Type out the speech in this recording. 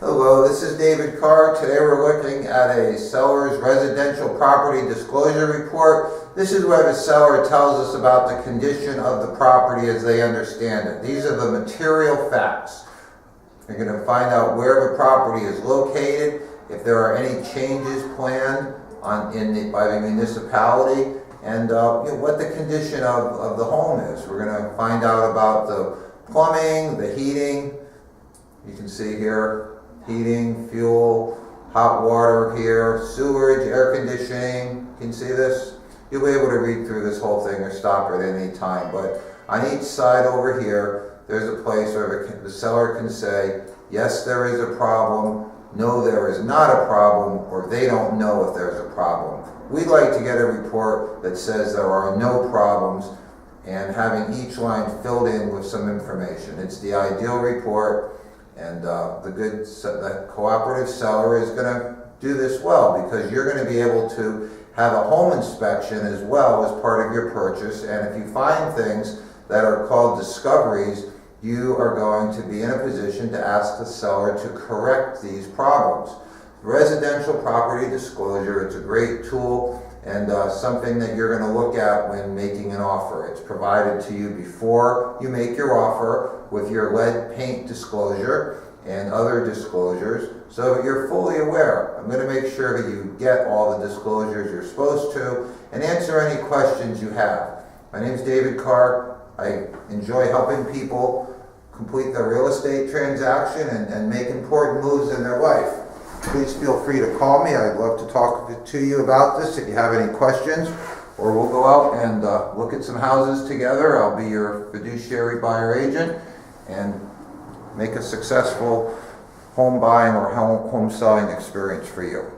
Hello, this is David Carr. Today we're looking at a seller's residential property disclosure report. This is where the seller tells us about the condition of the property as they understand it. These are the material facts. You're going to find out where the property is located, if there are any changes planned by the municipality, and what the condition of the home is. We're going to find out about the plumbing, the heating. You can see here, heating, fuel, hot water here, sewage, air conditioning. You can see this. You'll be able to read through this whole thing or stop at any time. But on each side over here, there's a place where the seller can say, yes, there is a problem, no, there is not a problem, or they don't know if there's a problem. We'd like to get a report that says there are no problems and having each line filled in with some information. It's the ideal report. And the cooperative seller is going to do this well, because you're going to be able to have a home inspection as well as part of your purchase. And if you find things that are called discoveries, you are going to be in a position to ask the seller to correct these problems. Residential property disclosure, it's a great tool and something that you're going to look at when making an offer. It's provided to you before you make your offer with your lead paint disclosure and other disclosures, so that you're fully aware. I'm going to make sure that you get all the disclosures you're supposed to and answer any questions you have. My name is David Carr. I enjoy helping people complete their real estate transaction and make important moves in their life. Please feel free to call me. I'd love to talk to you about this if you have any questions, or we'll go out and look at some houses together. I'll be your fiduciary buyer agent and make a successful home buying or home selling experience for you.